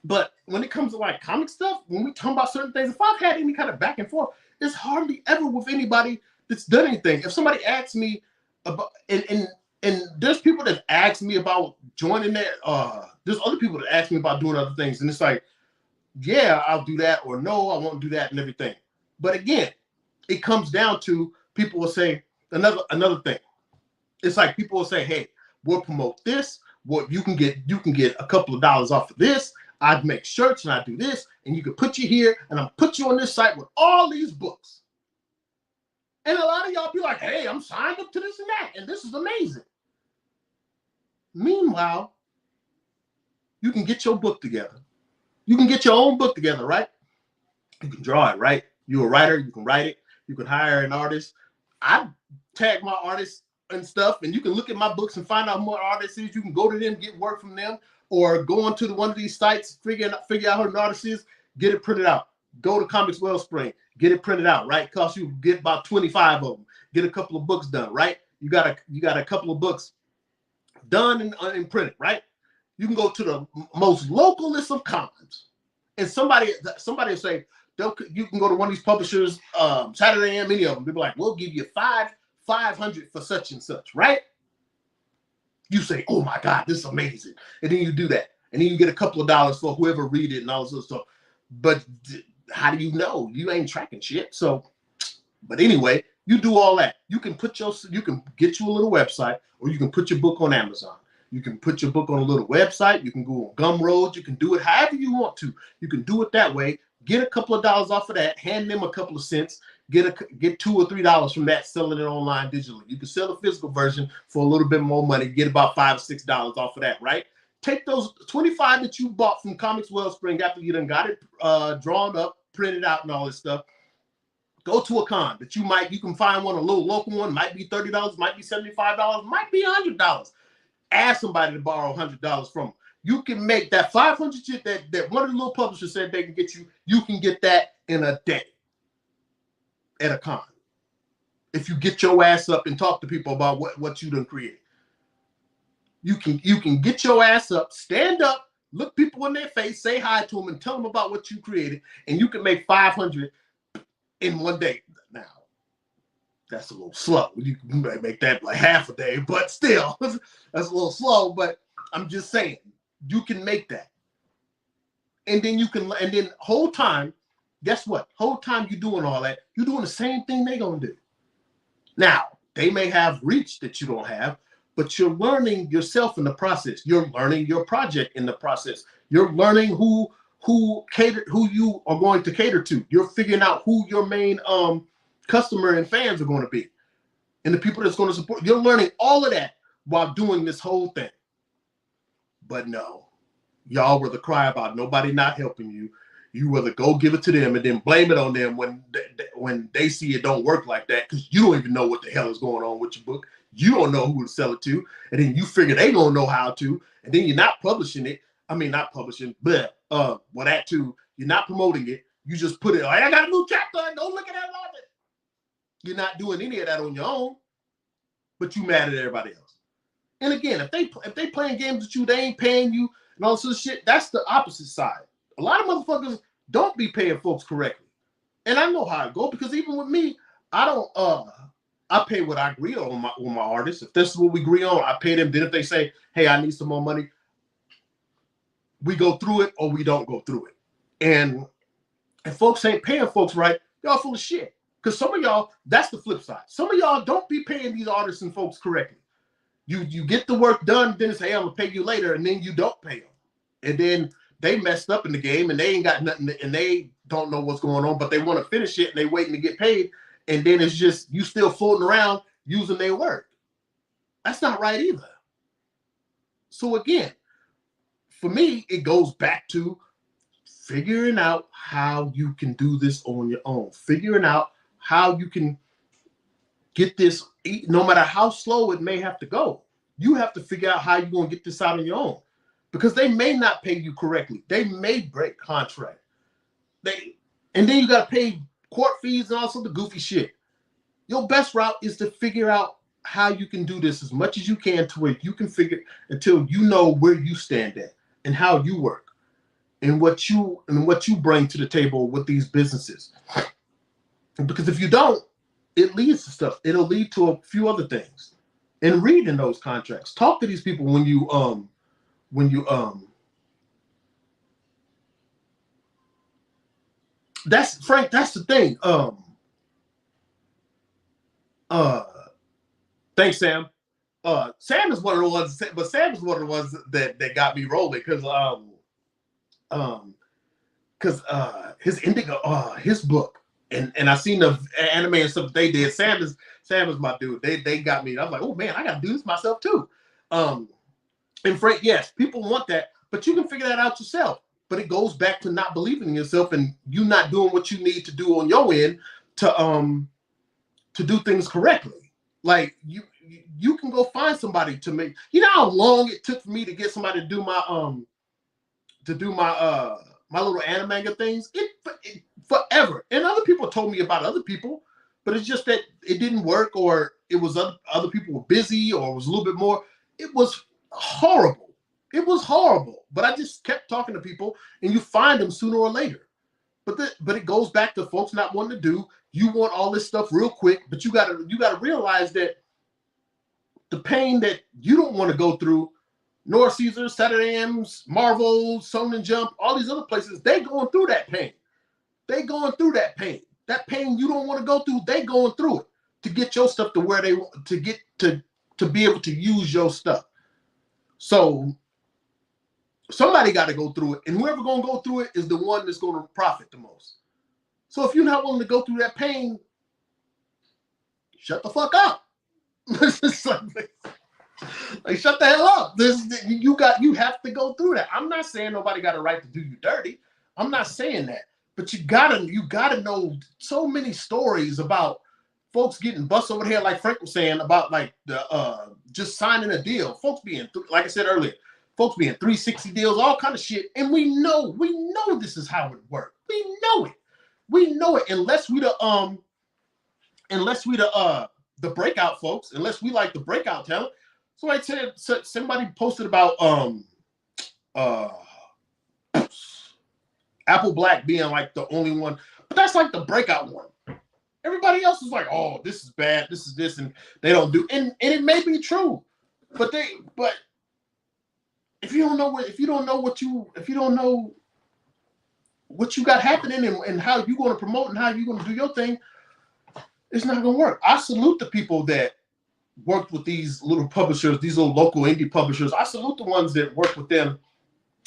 But when it comes to like comic stuff, when we talk about certain things, if I've had any kind of back and forth, it's hardly ever with anybody that's done anything. If somebody asks me about and there's people that ask me about joining that. There's other people that ask me about doing other things, and it's like, yeah, I'll do that, or no, I won't do that, and everything. But again, it comes down to people will say another thing. It's like people will say, hey, we'll promote this. What you can get a couple of dollars off of this. I'd make shirts and I do this, and you can put you here, and I'll put you on this site with all these books. And a lot of y'all be like, hey, I'm signed up to this and that, and this is amazing. Meanwhile, you can get your book together. You can get your own book together, right? You can draw it, right? You're a writer, you can write it. You can hire an artist. I tag my artists and stuff, and you can look at my books and find out more artists is. You can go to them, get work from them. or go onto one of these sites, figure out who an artist is, get it printed out. Go to Comics Wellspring, get it printed out, right? Cost you get about 25 of them. Get a couple of books done, right? You got a couple of books done and printed, right? You can go to the most localist of cons, and somebody will say, you can go to one of these publishers, Saturday AM, any of them. They'll be like, we'll give you 500 for such and such, right? You say, oh my God, this is amazing. And then you do that. And then you get a couple of dollars for whoever read it and all this other stuff. But how do you know? You ain't tracking shit. So, but anyway, you do all that. You can get you a little website, or you can put your book on Amazon. You can put your book on a little website. You can go on Gumroad. You can do it however you want to. You can do it that way. Get a couple of dollars off of that. Hand them a couple of cents. Get $2 or $3 from that, selling it online digitally. You can sell the physical version for a little bit more money. Get about $5 or $6 off of that, right? Take those 25 that you bought from Comics Wellspring after you done got it drawn up, printed out, and all this stuff. Go to a con that you can find one, a little local one, might be $30, might be $75, might be $100. Ask somebody to borrow $100 from them. You can make that 500 shit that one of the little publishers said they can get you. You can get that in a day at a con. If you get your ass up and talk to people about what you done created. You can get your ass up, stand up, look people in their face, say hi to them, and tell them about what you created, and you can make 500 in one day. Now, that's a little slow. You can make that like half a day, but still, that's a little slow. But I'm just saying, you can make that, and then whole time, guess what? Whole time you're doing all that, you're doing the same thing they're gonna do. Now, they may have reach that you don't have, but you're learning yourself in the process. You're learning your project in the process. You're learning who you are going to cater to. You're figuring out who your main customer and fans are going to be, and the people that's going to support. You're learning all of that while doing this whole thing. But no, y'all rather cry about nobody not helping you. You rather go give it to them and then blame it on them when they see it don't work like that, because you don't even know what the hell is going on with your book. You don't know who to sell it to, and then you figure they don't know how to, and then you're not publishing it. I mean, not publishing, but well, that too. You're not promoting it. You just put it. I got a new chapter. Don't look at that. You're not doing any of that on your own, but you mad at everybody else. And again, if they playing games with you, they ain't paying you and all this shit. That's the opposite side. A lot of motherfuckers don't be paying folks correctly, and I know how it go, because even with me, I don't. I pay what I agree on with my artists. If this is what we agree on, I pay them. Then if they say, "Hey, I need some more money," we go through it or we don't go through it. And if folks ain't paying folks right, y'all full of shit. Because some of y'all, that's the flip side. Some of y'all don't be paying these artists and folks correctly. You get the work done, then say, "Hey, I'm gonna pay you later," and then you don't pay them, and then they messed up in the game and they ain't got nothing, and they don't know what's going on, but they want to finish it and they waiting to get paid. And then it's just you still floating around using their work. That's not right either. So again, for me, it goes back to figuring out how you can do this on your own. Figuring out how you can get this, no matter how slow it may have to go. You have to figure out how you're going to get this out on your own. Because they may not pay you correctly. They may break contract. And then you got to pay court fees and also the goofy shit. Your best route is to figure out how you can do this as much as you can to where you can figure until you know where you stand at and how you work and what you bring to the table with these businesses. Because if you don't, it leads to stuff. It'll lead to a few other things. And read in those contracts. Talk to these people when you that's Frank, that's the thing. Thanks, Sam. Sam is one of the ones, but Sam is one of the ones that got me rolling because his Indigo, his book, and I seen the anime and stuff they did. Sam is my dude. They got me. I was like, oh man, I gotta do this myself too. And Frank, yes, people want that, but you can figure that out yourself. But it goes back to not believing in yourself and you not doing what you need to do on your end to do things correctly. Like you can go find somebody to make. You know how long it took for me to get somebody to do my little animanga things. It forever. And other people told me about other people, but it's just that it didn't work, or it was other people were busy, or it was a little bit more. It was horrible. It was horrible. But I just kept talking to people, and you find them sooner or later. But it goes back to folks not wanting to do. You want all this stuff real quick, but you gotta realize that the pain that you don't want to go through, Noir Caesar, Saturday M's, Marvel, Sonnen Jump, all these other places, they going through that pain. They going through that pain. That pain you don't want to go through, they going through it to get your stuff to where they want to get to be able to use your stuff. So somebody got to go through it, and whoever gonna go through it is the one that's going to profit the most. So if you're not willing to go through that pain, shut the fuck up. Like, shut the hell up. You have to go through that. I'm not saying nobody got a right to do you dirty. I'm not saying that. But you gotta know so many stories about folks getting bust over the head, like Frank was saying, about like the just signing a deal. Folks being, like I said earlier, folks being 360 deals, all kind of shit. And we know this is how it works. We know it. We know it. Unless we the breakout folks, unless we like the breakout talent. So I said, somebody posted about Apple Black being like the only one, but that's like the breakout one. Everybody else is like, oh, this is bad, this is this, and they don't do, and it may be true, but if you don't know what you got happening and how you going to promote and how you going to do your thing, it's not going to work. I salute the people that worked with these little publishers, these little local indie publishers. I salute the ones that worked with them,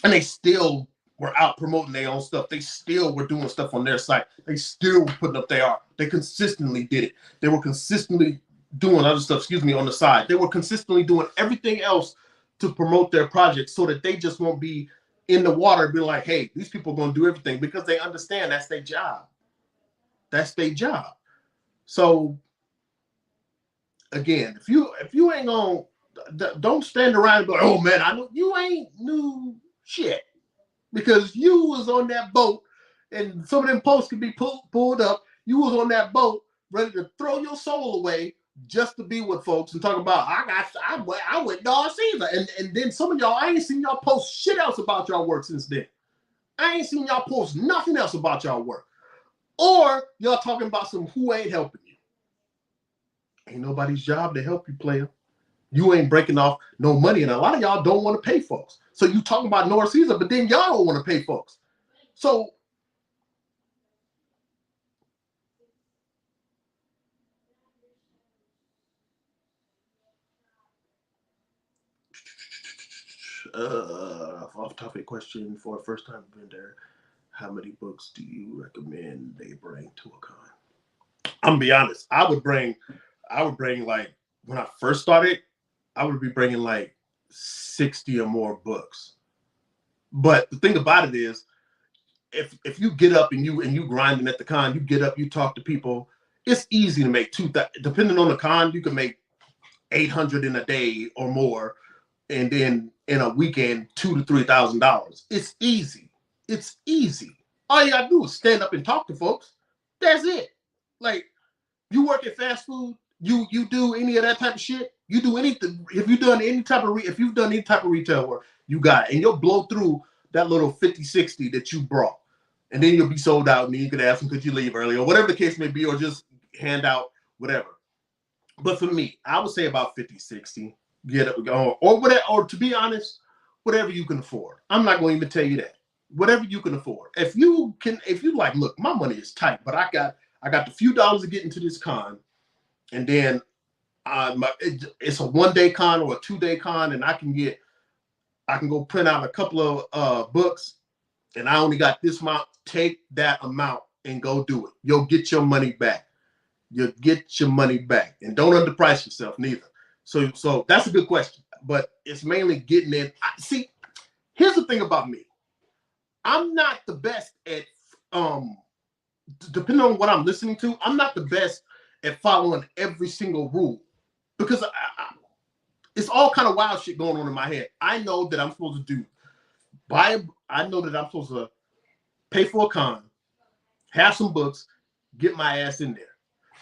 and they still were out promoting their own stuff. They still were doing stuff on their site. They still were putting up their art. They consistently did it. They were consistently doing other stuff, on the side. They were consistently doing everything else to promote their project so that they just won't be in the water be like, hey, these people are going to do everything, because they understand that's their job. That's their job. So again, if you ain't gonna, don't stand around and be like, oh man, I know you ain't new shit, because you was on that boat, and some of them posts can be pulled up. You was on that boat ready to throw your soul away just to be with folks and talk about I went Noir Caesar, and then some of y'all, I ain't seen y'all post shit else about y'all work since then. I ain't seen y'all post nothing else about y'all work, or y'all talking about some who ain't helping you. Ain't nobody's job to help you, player. You ain't breaking off no money, and a lot of y'all don't want to pay folks. So you talking about Noir Caesar, but then y'all don't want to pay folks. So off-topic question for a first-time vendor: how many books do you recommend they bring to a con? I'm gonna be honest. I would bring like, when I first started, I would be bringing like 60 or more books. But the thing about it is, if you get up and you grinding at the con, you get up, you talk to people, it's easy to make depending on the con, you can make 800 in a day or more, and then in a weekend $2,000 to $3,000. It's easy. It's easy. All you gotta do is stand up and talk to folks. That's it. Like, you work at fast food, you do any of that type of shit, you do anything. If you've done any type of retail work, you got it. And you'll blow through that little 50, 60 that you brought. And then you'll be sold out, and then you can ask them, could you leave early, or whatever the case may be, or just hand out whatever. But for me, I would say about 50, 60. Get up, or whatever, or to be honest, whatever you can afford. I'm not going to even tell you that. Whatever you can afford. If you like, look, my money is tight, but I got the few dollars to get into this con, and then it's a 1-day con or a 2-day con, and I can go print out a couple of books, and I only got this amount. Take that amount and go do it. You'll get your money back. You'll get your money back, and don't underprice yourself neither. So that's a good question, but it's mainly getting in. See, here's the thing about me. I'm not the best at depending on what I'm listening to, I'm not the best at following every single rule. because it's all kind of wild shit going on in my head. I know that I'm supposed to I know that I'm supposed to pay for a con, have some books, get my ass in there.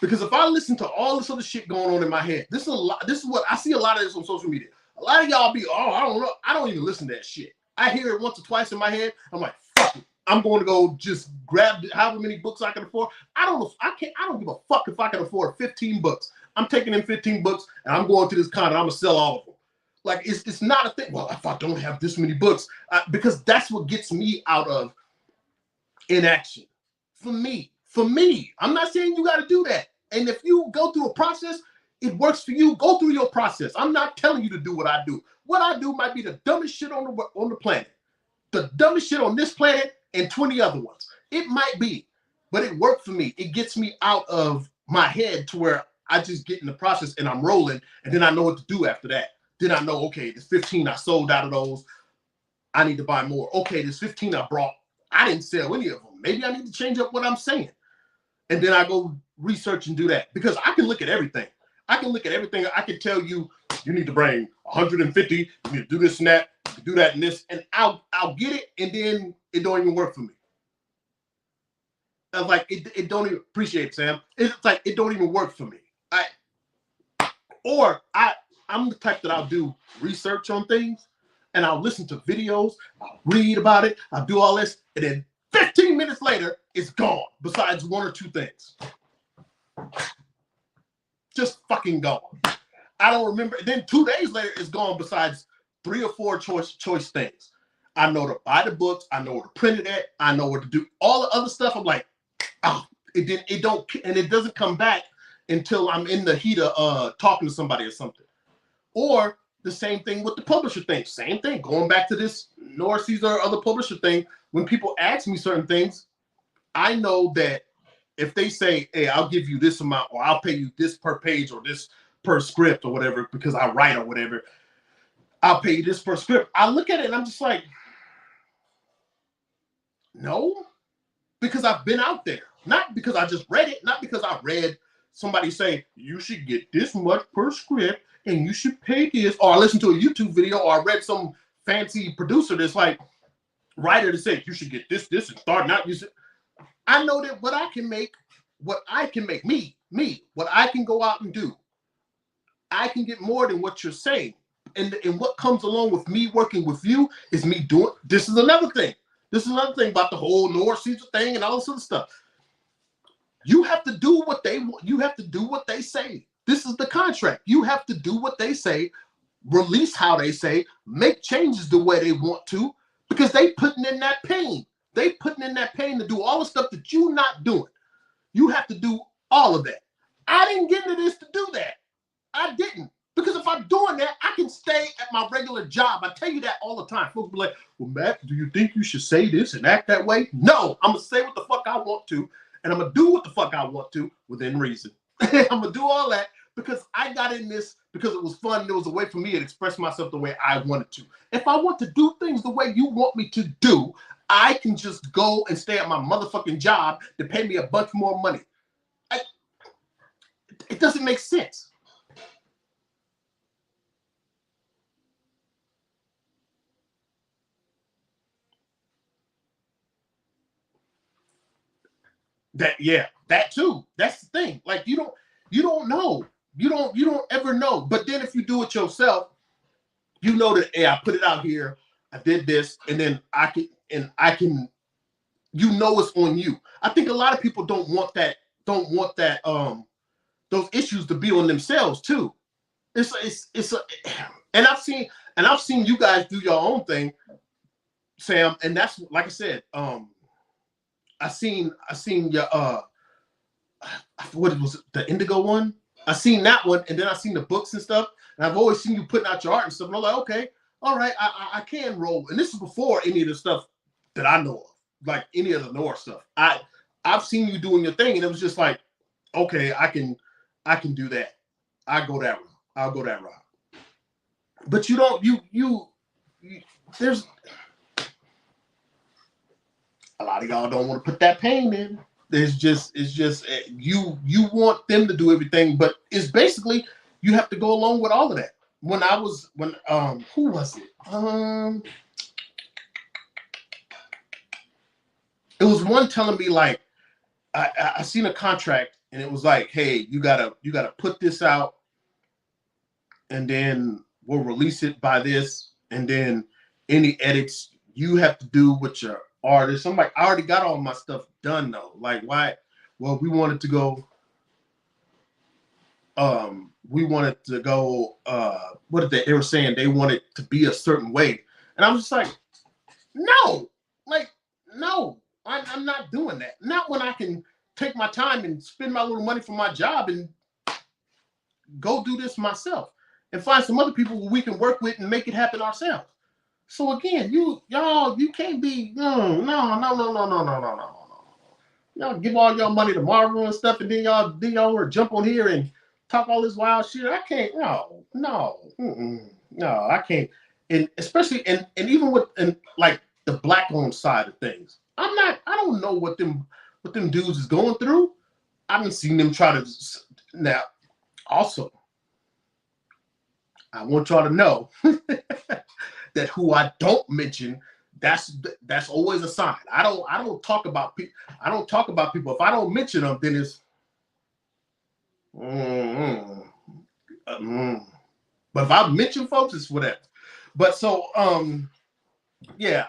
Because if I listen to all this other shit going on in my head, this is what I see a lot of this on social media. A lot of y'all be, I don't know, I don't even listen to that shit. I hear it once or twice in my head. I'm like, fuck it. I'm going to go just grab however many books I can afford. I don't give a fuck if I can afford 15 books. I'm taking in 15 books and I'm going to this con and I'm gonna sell all of them. Like it's not a thing. Well, if I don't have this many books, because that's what gets me out of inaction. For me, I'm not saying you got to do that. And if you go through a process, it works for you. Go through your process. I'm not telling you to do what I do. What I do might be the dumbest shit on the planet, the dumbest shit on this planet, and 20 other ones. It might be, but it worked for me. It gets me out of my head to where I just get in the process and I'm rolling, and then I know what to do after that. Then I know, okay, there's 15 I sold out of those. I need to buy more. Okay, there's 15 I brought. I didn't sell any of them. Maybe I need to change up what I'm saying. And then I go research and do that, because I can look at everything. I can tell you, you need to bring 150, you need to do this and that, do that and this, and I'll get it, and then it don't even work for me. I was like, it don't even, appreciate it, Sam. It's like, it don't even work for me. I'm the type that I'll do research on things, and I'll listen to videos, I'll read about it, I'll do all this, and then 15 minutes later, it's gone, besides one or two things. Just fucking gone. I don't remember. Then 2 days later, it's gone, besides 3 or 4 choice things. I know to buy the books, I know where to print it at, I know what to do. All the other stuff, I'm like, oh, it doesn't come back until I'm in the heat of talking to somebody or something. Or the same thing with the publisher thing. Same thing. Going back to this Noir Caesar or other publisher thing, when people ask me certain things, I know that if they say, hey, I'll give you this amount, or I'll pay you this per page or this per script or whatever, because I write or whatever, I'll pay you this per script. I look at it and I'm just like, no, because I've been out there. Not because I just read it, not because I read somebody say, you should get this much per script and you should pay this, or I listened to a YouTube video, or I read some fancy producer that's like, writer to say, you should get this, and start not using. I know that what I can make, what I can go out and do, I can get more than what you're saying. And what comes along with me working with you is me doing, this is another thing. This is another thing about the whole Noir Caesar thing and all this other stuff. You have to do what they want. You have to do what they say. This is the contract. You have to do what they say, release how they say, make changes the way they want to, because they putting in that pain. They putting in that pain to do all the stuff that you're not doing. You have to do all of that. I didn't get into this to do that. I didn't. Because if I'm doing that, I can stay at my regular job. I tell you that all the time. Folks be like, well, Matt, do you think you should say this and act that way? No, I'm going to say what the fuck I want to, and I'm going to do what the fuck I want to within reason. I'm going to do all that because I got in this because it was fun. And it was a way for me to express myself the way I wanted to. If I want to do things the way you want me to do, I can just go and stay at my motherfucking job to pay me a bunch more money. It doesn't make sense. That too. That's the thing. Like you don't know. You don't ever know. But then if you do it yourself, you know that, hey, I put it out here, I did this, and then I can, you know, it's on you. I think a lot of people don't want that those issues to be on themselves too. And I've seen you guys do your own thing, Sam, and that's like I said, I seen your what was it, the Indigo one? I seen that one, and then I seen the books and stuff, and I've always seen you putting out your art and stuff. And I'm like, okay, all right, I can roll. And this is before any of the stuff that I know of, like any of the Noir stuff. I've seen you doing your thing, and it was just like, okay, I can do that. I'll go that route. But you don't, there's a lot of y'all don't want to put that pain in. It's just you want them to do everything, but it's basically you have to go along with all of that. When who was it? It was one telling me like I seen a contract and it was like, hey, you gotta put this out and then we'll release it by this, and then any edits you have to do with your artist. I'm like, I already got all my stuff done though. Like, why? Well, we wanted to go. What did they were saying? They wanted to be a certain way, and I was just like, no, I'm not doing that. Not when I can take my time and spend my little money for my job and go do this myself and find some other people we can work with and make it happen ourselves. So again, you can't be no. Y'all give all y'all money to Marvel and stuff, and then y'all want to jump on here and talk all this wild shit. I can't. No, I can't. And especially and even with like the black-owned side of things, I don't know what them dudes is going through. I haven't seen them try to. Now, also, I want y'all to know that who I don't mention, that's always a sign. I don't talk about people. I don't talk about people. If I don't mention them, then it's But if I mention folks, it's whatever. But so yeah,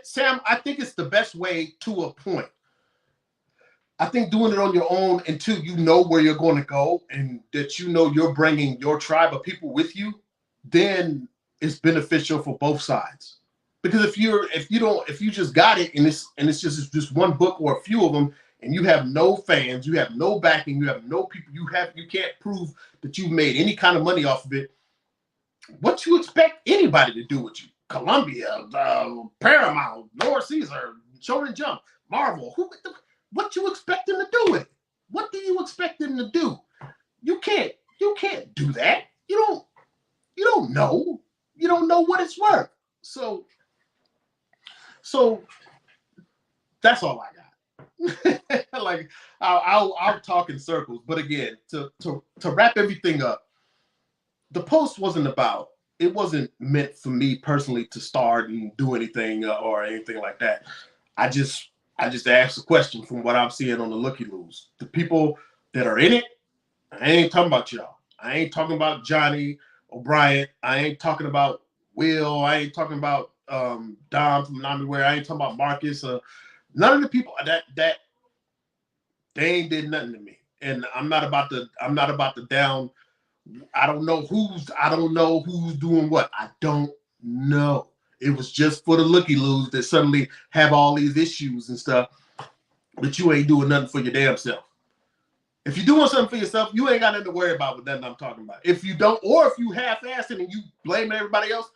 Sam, I think it's the best way to a point. I think doing it on your own until you know where you're going to go and that you know you're bringing your tribe of people with you, then it's beneficial for both sides. Because if you just got it and it's just one book or a few of them and you have no fans, you have no backing, you have no people, you can't prove that you've made any kind of money off of it, what you expect anybody to do with you? Columbia, Paramount, Noir Caesar, Shonen Jump, Marvel, what you expect them to do with it? What do you expect them to do? You can't do that. You don't know. You don't know what it's worth. So that's all I got. Like I'll talk in circles. But again, to wrap everything up, the post wasn't meant for me personally to start and do anything or anything like that. I just asked a question from what I'm seeing on the Looky Loos. The people that are in it, I ain't talking about y'all. I ain't talking about Johnny O'Brien. I ain't talking about Will. I ain't talking about Dom from Namiware. I ain't talking about Marcus. None of the people that they ain't did nothing to me. And I'm not about to down. I don't know who's doing what. I don't know. It was just for the looky-loos that suddenly have all these issues and stuff, but you ain't doing nothing for your damn self. If you're doing something for yourself, you ain't got nothing to worry about with nothing I'm talking about. If you don't, or if you half-ass it and you blame everybody else,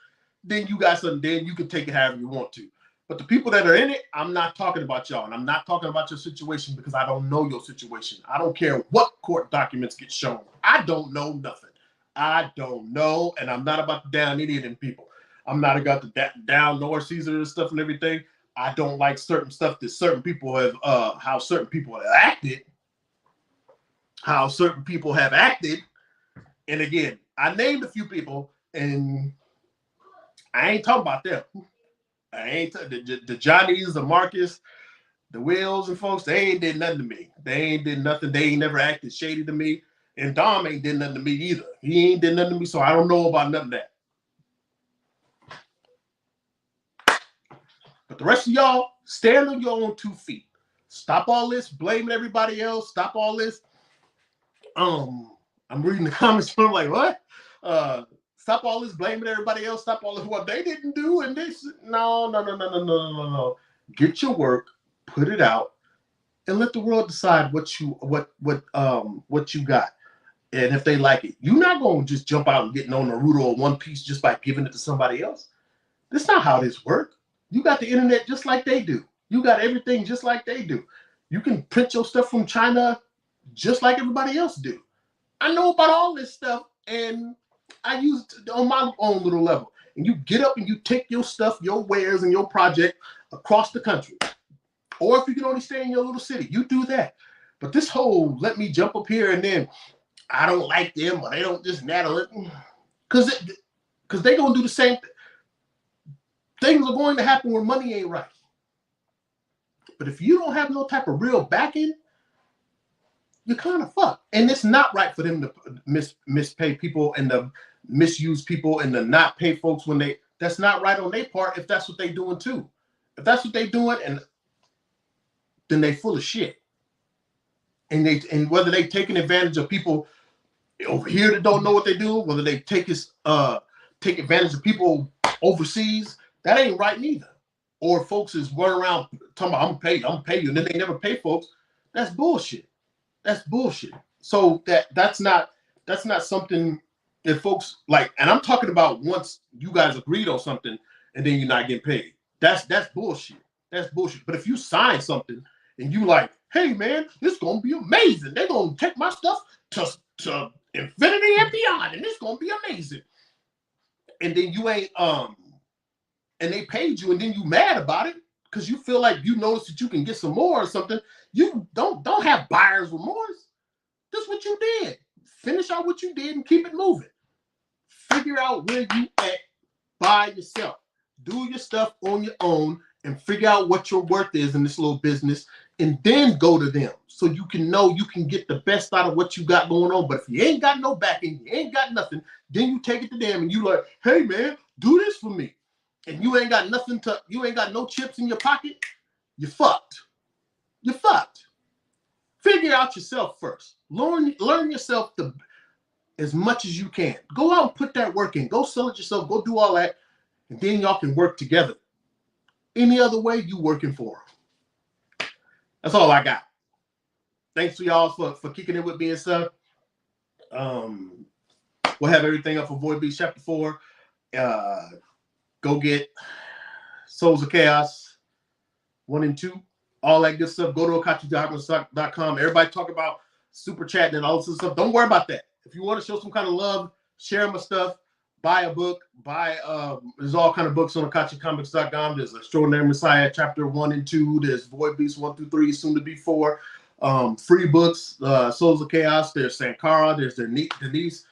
then you got something, then you can take it however you want to. But the people that are in it, I'm not talking about y'all, and I'm not talking about your situation because I don't know your situation. I don't care what court documents get shown. I don't know nothing. I don't know, and I'm not about to down any of them people. I'm not about to down Noir Caesar and stuff and everything. I don't like certain stuff that certain people have, how certain people have acted. And again, I named a few people, and I ain't talking about them. I ain't the Johnnies, the Marcus, the Wills and folks. They ain't did nothing to me. They ain't did nothing. They ain't never acted shady to me. And Dom ain't did nothing to me either. He ain't did nothing to me, so I don't know about none of that. But the rest of y'all, stand on your own 2 feet. Stop all this blaming everybody else. Stop all this. I'm reading the comments and I'm like, what? Stop all this blaming everybody else. Stop all this what they didn't do and this. No. Get your work, put it out, and let the world decide what you got. And if they like it, you're not gonna just jump out and get no Naruto or One Piece just by giving it to somebody else. That's not how this works. You got the internet just like they do. You got everything just like they do. You can print your stuff from China just like everybody else do. I know about all this stuff, and I use it on my own little level. And you get up and you take your stuff, your wares, and your project across the country. Or if you can only stay in your little city, you do that. But this whole let me jump up here and then I don't like them or they don't just natter it, because they're gonna do the same things are going to happen when money ain't right. But if you don't have no type of real backing, you're kind of fucked. And it's not right for them to mispay people and to misuse people and to not pay folks when that's not right on their part if that's what they doing too. If that's what they doing, and then they full of shit. And whether they taking advantage of people over here that don't know what they do, whether they take advantage of people overseas, that ain't right neither. Or folks is running around talking about I'm gonna pay you, and then they never pay folks. That's bullshit. That's bullshit. So that's not something that folks like. And I'm talking about once you guys agreed on something and then you're not getting paid. That's bullshit. That's bullshit. But if you sign something and you like, hey man, this is gonna be amazing. They're gonna take my stuff to infinity and beyond, and it's gonna be amazing. And then you ain't and they paid you, and then you mad about it because you feel like you noticed that you can get some more or something. You don't have buyer's remorse. This is what you did. Finish out what you did and keep it moving. Figure out where you at by yourself. Do your stuff on your own and figure out what your worth is in this little business, and then go to them so you can know you can get the best out of what you got going on. But if you ain't got no backing, you ain't got nothing, then you take it to them and you like, hey man, do this for me. And you ain't got no chips in your pocket, you're fucked. You're fucked. Figure out yourself first. Learn yourself as much as you can. Go out and put that work in. Go sell it yourself. Go do all that. And then y'all can work together. Any other way, you working for them. That's all I got. Thanks to y'all for kicking it with me and stuff. We'll have everything up for Void Beast Chapter 4. Go get Souls of Chaos 1 and 2. All that good stuff. Go to okachi.com. Everybody talk about super chat and all this stuff. Don't worry about that. If you want to show some kind of love, share my stuff. Buy a book. There's all kind of books on akachicomics.com. There's Extraordinary Messiah Chapter 1 and 2. There's Void Beast 1 through 3, soon to be 4. Free books. Souls of Chaos. There's Sankara. There's Denise.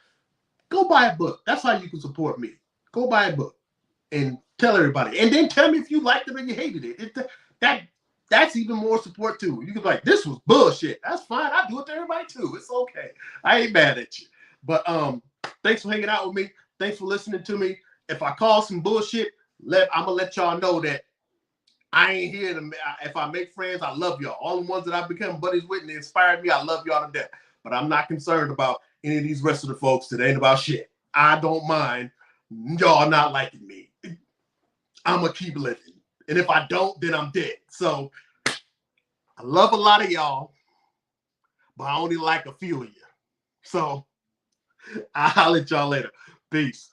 Go buy a book. That's how you can support me. Go buy a book and tell everybody. And then tell me if you liked it or you hated it. That's even more support too. You can be like, this was bullshit. That's fine. I do it to everybody too. It's okay. I ain't mad at you. But thanks for hanging out with me. Thanks for listening to me. If I call some bullshit, I'm gonna let y'all know that I ain't here to. If I make friends, I love y'all. All the ones that I've become buddies with and inspired me, I love y'all to death. But I'm not concerned about any of these rest of the folks that ain't about shit. I don't mind y'all not liking me. I'm gonna keep living. And if I don't, then I'm dead. So I love a lot of y'all, but I only like a few of you. So I'll holler at y'all later. Peace.